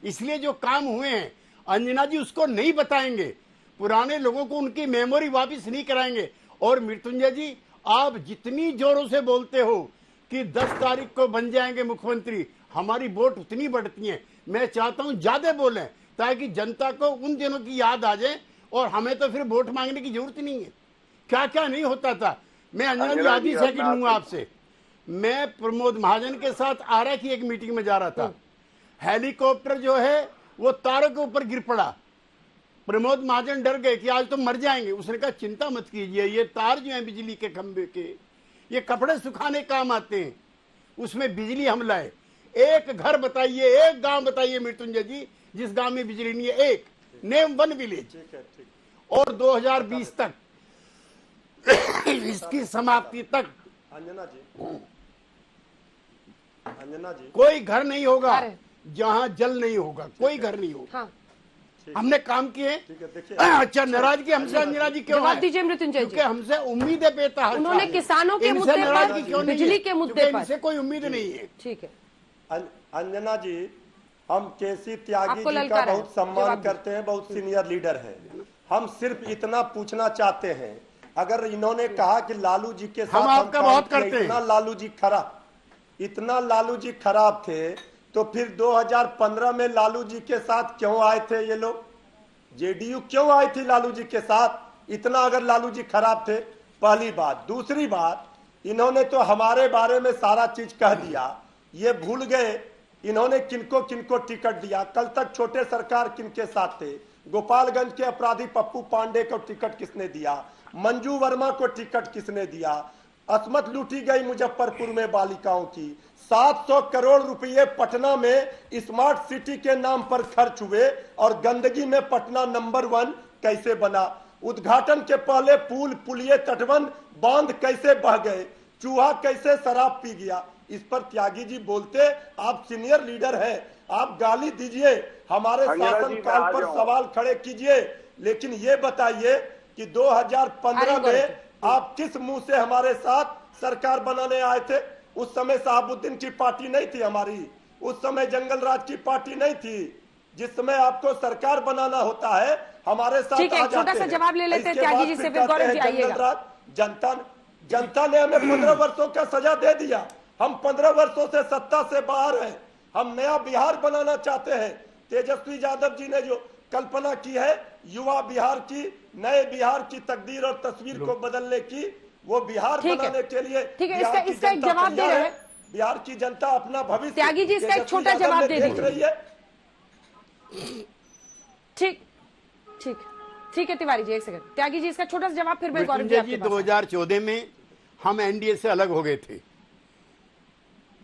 इसलिए जो काम हुए हैं अंजना जी उसको नहीं बताएंगे, पुराने लोगों को उनकी मेमोरी वापस नहीं कराएंगे। और मृत्युंजय जी, आप जितनी जोरों से बोलते हो कि 10 तारीख को बन जाएंगे मुख्यमंत्री, हमारी वोट उतनी बढ़ती है। मैं चाहता हूं ज्यादा बोलें ताकि जनता को उन दिनों की याद आ जाए और हमें तो फिर वोट मांगने की जरूरत नहीं है। क्या क्या नहीं होता था। मैं अंजना जी आधी सेकंड लूंगा आपसे। मैं प्रमोद महाजन के साथ आरा की एक मीटिंग में जा रहा था, हेलीकॉप्टर जो है वो तारों के ऊपर गिर पड़ा। प्रमोद महाजन डर गए कि आज तो मर जाएंगे। उसने कहा चिंता मत कीजिए, ये तार जो है बिजली के खंभे के, ये कपड़े सुखाने काम आते हैं, उसमें बिजली हम लाए। एक घर बताइए, एक गांव बताइए मृत्युंजय जी जिस गांव में बिजली नहीं है, एक नेम 1 विलेज। और 2020 तक इसकी समाप्ति तक अंजना जी कोई घर नहीं होगा जहां जल नहीं होगा, कोई घर नहीं होगा। हाँ। हमने काम किए। अच्छा, नाराजगी हमसे अंजना जी क्यों है? दीजिए मृत्युंजय जी। क्योंकि हमसे उम्मीदें बेतहाशा है। उन्होंने किसानों के मुद्दे पर, बिजली के मुद्दे पर इनसे कोई उम्मीद नहीं है। ठीक है अंजना जी, हम केसी त्यागी जी का बहुत सम्मान करते हैं, बहुत सीनियर लीडर हैं। हम सिर्फ इतना पूछना चाहते हैं, अगर इन्होंने कहा कि लालू जी के साथ हम आपका बहुत करते हैं, इतना लालू जी खराब थे, तो फिर 2015 में लालू जी के साथ क्यों आए थे ये लोग? जेडीयू क्यों आई थी लालू जी के साथ? इतना अगर लालू जी खराब थे, पहली बात। दूसरी बात, इन्होंने तो हमारे बारे में सारा चीज कह दिया, ये भूल गए इन्होंने किनको किनको टिकट दिया। कल तक छोटे सरकार किनके साथ थे? गोपालगंज के अपराधी पप्पू पांडे को टिकट किसने दिया? मंजू वर्मा को टिकट किसने दिया? असमत लूटी गई मुजफ्फरपुर में बालिकाओं की। 700 करोड़ रुपए पटना में स्मार्ट सिटी के नाम पर खर्च हुए और गंदगी में पटना नंबर 1 कैसे बना? उद्घाटन के पहले पुल, पुलिये, तटबंध, बांध कैसे बह गए? चूहा कैसे शराब पी गया? इस पर त्यागी जी बोलते, आप सीनियर लीडर हैं, आप गाली दीजिए, हमारे शासनकाल पर सवाल खड़े कीजिए, लेकिन ये बताइए कि 2015 में आप किस मुंह से हमारे साथ सरकार बनाने आए थे? उस समय शहाबुद्दीन की पार्टी नहीं थी हमारी, उस समय जंगल राज की पार्टी नहीं थी। जिस समय आपको सरकार बनाना होता है हमारे साथ आ जाते छोटा सा जवाब ले लेते हैं त्यागी जी से, फिर गौरव जी आइएगा। जनता ने हमें 15 वर्षों का सजा दे दिया। हम 15 वर्षों से सत्ता से बाहर हैं। हम नया बिहार बनाना चाहते हैं। तेजस्वी यादव जी ने जो कल्पना की है युवा बिहार की, नए बिहार की तकदीर और तस्वीर को बदलने की, वो बिहार बनाने के लिए ठीक है, इसका एक जवाब दे रहे हैं। बिहार की जनता अपना भविष्य त्यागी जी इसका एक छोटा जवाब दे दीजिए। ठीक ठीक ठीक है तिवारी जी, एक सेकंड। त्यागी जी इसका छोटा सा जवाब, फिर मैं गौरव जी आपके पास। 2014 में हम एनडीए से अलग हो गए थे।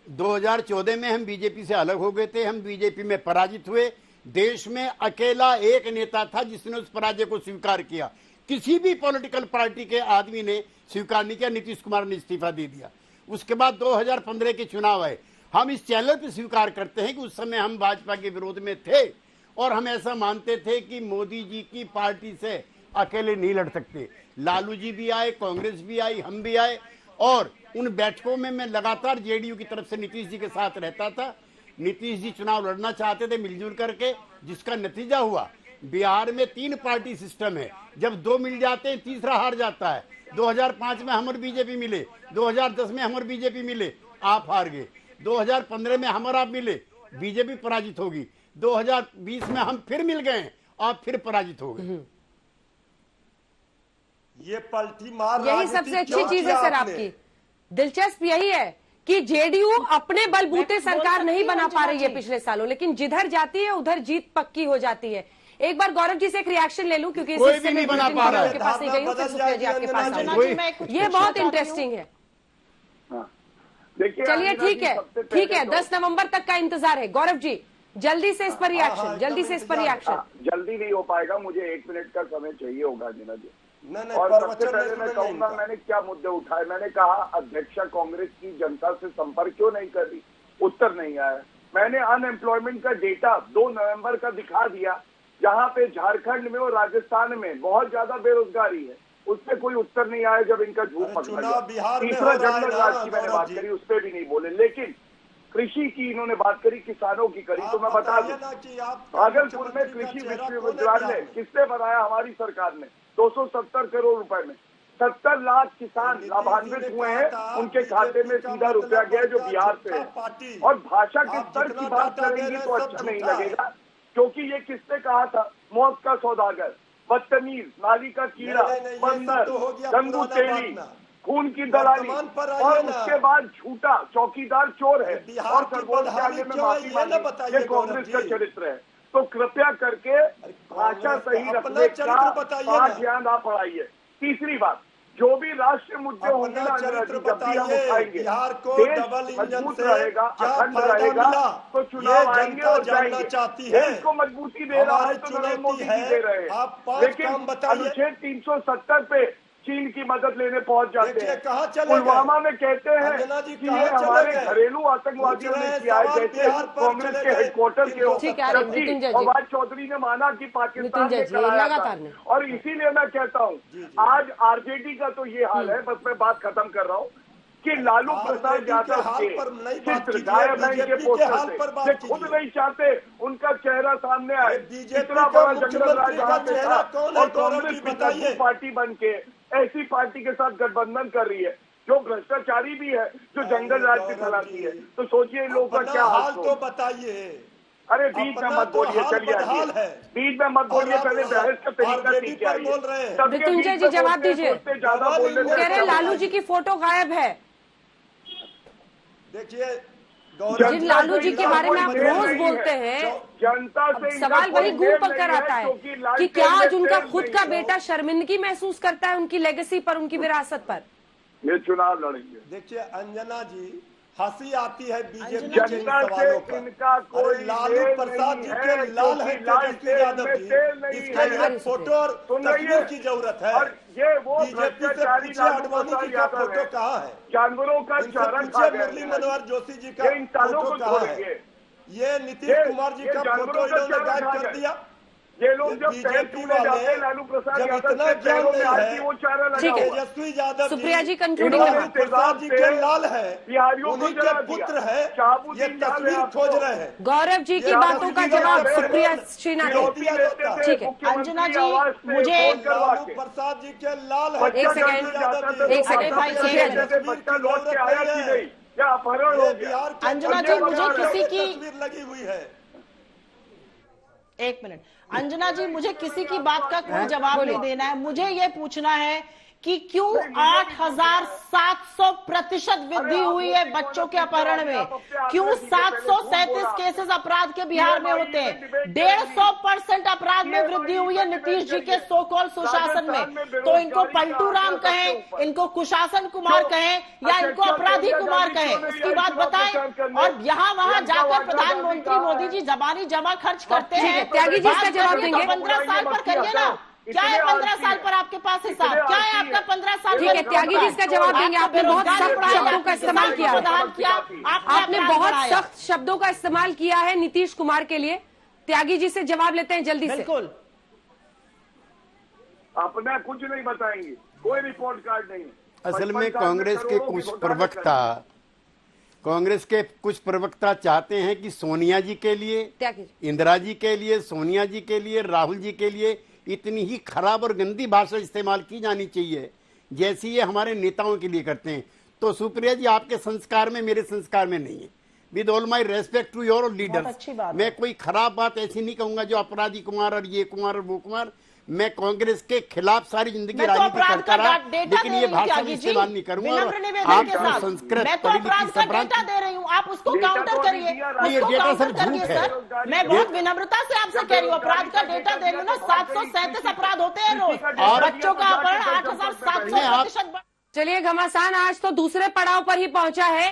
2014 में हम बीजेपी से अलग हो गए थे। हम बीजेपी में पराजित हुए। देश में अकेला एक नेता था जिसने उस पराजय को स्वीकार किया। किसी भी पॉलिटिकल पार्टी के आदमी ने स्वीकार नहीं किया। नीतीश कुमार ने इस्तीफा दे दिया। उसके बाद 2015 के चुनाव आए। हम इस चैनल पर स्वीकार करते हैं कि उस समय हम भाजपा के विरोध में थे और हम ऐसा मानते थे कि मोदी जी की पार्टी से अकेले नहीं लड़ सकते। लालू जी भी आए, कांग्रेस भी आई, हम भी आए और उन बैठकों में मैं लगातार जेडीयू की तरफ से नीतीश जी के साथ रहता था। नीतीश जी चुनाव लड़ना चाहते थे मिलजुल करके, जिसका नतीजा हुआ बिहार में 3 पार्टी सिस्टम है। जब 2 मिल जाते हैं तीसरा हार जाता है। 2005 में हम और बीजेपी मिले, 2010 में हम और बीजेपी मिले, आप हार गए। 2015 में हम और आप मिले, बीजेपी पराजित होगी। 2020 में हम फिर मिल गए, आप फिर पराजित हो गए। ये पलटी मार यही सबसे अच्छी चीज है सर आपकी। दिलचस्प यही है कि जेडीयू अपने बलबूते सरकार नहीं बना पा रही है पिछले सालों, लेकिन जिधर जाती है उधर जीत पक्की हो जाती है। एक बार गौरव जी से एक रिएक्शन ले लूं क्योंकि इस हिस्से में बना पा रहा है। आपके पास नहीं गई हूं, फिर सुप्रिया जी आपके पास आएंगे। ये बहुत इंटरेस्टिंग है। चलिए ठीक है 10 नवंबर तक का इंतजार है। गौरव जी जल्दी से इस पर रिएक्शन, जल्दी से इस पर रिएक्शन। जल्दी नहीं हो पाएगा, मुझे 1 मिनट का समय चाहिए होगा जीना जी। नहीं, और सबसे पहले मैं कहूंगा मैंने क्या मुद्दे उठाए। मैंने कहा अध्यक्षा कांग्रेस की जनता से संपर्क क्यों नहीं कर रही, उत्तर नहीं आया। मैंने अनएम्प्लॉयमेंट का डेटा 2 नवंबर का दिखा दिया जहाँ पे झारखंड में और राजस्थान में बहुत ज्यादा बेरोजगारी है, उस पर कोई उत्तर नहीं आया जब इनका झूठ पकड़ा गया। तीसरा जंगल राज की मैंने बात करी, उस पर भी नहीं बोले। लेकिन कृषि की इन्होंने बात करी, किसानों की करी। तो मैं बता दूं, भागलपुर में कृषि विश्वविद्यालय किसने बनाया? हमारी सरकार ने 270 करोड़ रुपए में 70 लाख किसान लाभान्वित हुए हैं, उनके खाते में सीधा रुपया गया जो बिहार से है। और भाषा के स्तर की बात करेंगे तो अच्छा नहीं लगेगा, क्योंकि ये किसने कहा था? मौत का सौदागर, बदतमीज, नाली का कीड़ा, बंदर, गंगू तेली, खून की दलाली, और उसके बाद झूठा चौकीदार चोर है और सर्वोच्च न्यायालय में माफी मांगी। ये कांग्रेस का चरित्र है। तो कृपया करके भाषा सही रखने का पाठ ध्यान आप पढ़ाइए। तीसरी बात, जो भी राष्ट्रीय मुद्दे होंगे ना, जब भी हम उठाएंगे, देश मजबूत रहेगा, अखंड रहेगा, तो चुनाव आएंगे और जाएंगे। देश को मजबूती दे रहा है तो नरेंद्र मोदी जी दे रहे हैं, लेकिन अनुच्छेद 370 पे चीन की मदद लेने पहुंच जाते हैं। पुलवामा में कहते हैं कि ये हमारे घरेलू आतंकवादियों ने किया है, जैसे कांग्रेस के हेडक्वार्टर के फवाद चौधरी ने माना कि पाकिस्तान ने कराया था। और इसीलिए मैं कहता हूँ, आज आरजेडी का तो ये हाल है, बस मैं बात खत्म कर रहा हूँ, कि लालू प्रसाद यादव के चित्र गायब है इनके पोस्टर से। खुद नहीं चाहते उनका चेहरा सामने आए। इतना बड़ा जंगल राज यहाँ पे था और कांग्रेस विपक्षी पार्टी बन के ऐसी पार्टी के साथ गठबंधन कर रही है जो भ्रष्टाचारी भी है, जो जंगल राज भी फैलाती है। तो सोचिए इन लोगों का क्या हाल तो बताइए। अरे बीच में मत बोलिए, चलिए बीच में मत बोलिए, पहले बहस का तरीका सीख आइए। मृत्युंजय जी जवाब दीजिए। कह रहे लालू जी की फोटो गायब है। देखिए, जिन लालू जी के बारे में आप रोज बोलते हैं, जनता से सवाल वही घूम पर कर आता है कि क्या आज उनका खुद का बेटा शर्मिंदगी महसूस करता है उनकी लेगेसी पर, उनकी विरासत पर? ये चुनाव लड़ेंगे। देखिए अंजना जी, हंसी आती है बीजेपी के सवालों पर। अरे लालू प्रसाद जी के लाल है तेजस्वी यादव जी, इसके लिए फोटो और तस्वीर की जरूरत है। ये वो बीजेपी से पूछे आडवाणी जी का फोटो कहाँ है? जानवरों का चारा खा गया। मुरली मनोहर जोशी जी का फोटो कहाँ है? ये नीतीश कुमार जी का फोटो इन्होंने गायब कर दिया। ये लोग जब बीजेपी वाले लालू प्रसाद यादव से पैरों में आती वो चारा लगा हुआ। तेजस्वी यादव सुप्रिया जी कंक्लूडिंग प्रसाद जी के लाल है, उन्हीं के पुत्र है, ये तस्वीर खोज रहे हैं। गौरव जी की बातों का जवाब सुप्रिया श्रीनाथ। ठीक है अंजना जी, मुझे लालू प्रसाद जी के लाल है। एक सेकेंड भाई, बच्चा लौट के आया कि नहीं, क्या अपहरण हो गया? अंजना जी, मुझे किसी की तस्वीर लगी हुई है। एक मिनट अंजना जी, मुझे किसी की बात का कोई जवाब नहीं देना है। मुझे ये पूछना है कि क्यों 8,700% वृद्धि हुई है बच्चों के अपहरण में? क्यों 737 केसेस अपराध के बिहार में होते हैं? 150% अपराध में वृद्धि हुई है नीतीश जी के सो कॉल सुशासन में। तो इनको पलटू राम कहें, इनको कुशासन कुमार कहें, या इनको अपराधी कुमार कहें, उसकी बात बताएं। और यहाँ वहाँ जाकर प्रधानमंत्री मोदी जी जबानी जमा खर्च करते हैं। त्यागी जी इसका जवाब देंगे। 15 साल पर करिए ना, क्या है 15 साल पर आपके पास हिसाब? क्या है आपका 15 साल? ठीक है, त्यागी जी इसका जवाब देंगे। आपने बहुत सख्त शब्दों का इस्तेमाल किया है, आपने बहुत सख्त शब्दों का इस्तेमाल किया है नीतीश कुमार के लिए। त्यागी जी से जवाब लेते हैं जल्दी से। बिल्कुल, अपना कुछ नहीं बताएंगे, कोई रिपोर्ट कार्ड नहीं। असल में कांग्रेस के कुछ प्रवक्ता चाहते हैं कि सोनिया जी के लिए, इंदिरा जी के लिए, सोनिया जी के लिए, राहुल जी के लिए इतनी ही खराब और गंदी भाषा इस्तेमाल की जानी चाहिए जैसी ये हमारे नेताओं के लिए करते हैं। तो सुप्रिया जी, आपके संस्कार में, मेरे संस्कार में नहीं है। With all my respect to your leaders, मैं कोई खराब बात ऐसी नहीं कहूंगा जो अपराधी कुमार और ये कुमार और वो कुमार। मैं कांग्रेस के खिलाफ सारी जिंदगी राजनीति करता रहा, लेकिन ये भाषा भी इस्तेमाल नहीं करूंगा। आप संस्कृत पढ़ी लिखी संभ्रांत दे रही हूँ, आप उसको काउंटर करिए। ये डेटा सब झूठ है। मैं बहुत विनम्रता से आपसे कह रही हूँ, अपराध का डेटा दे रही हूँ ना। 737 अपराध होते हैं रोज, बच्चों का अपहरण 8,700%। चलिए घमासान आज तो दूसरे पड़ाव पर ही पहुंचा है।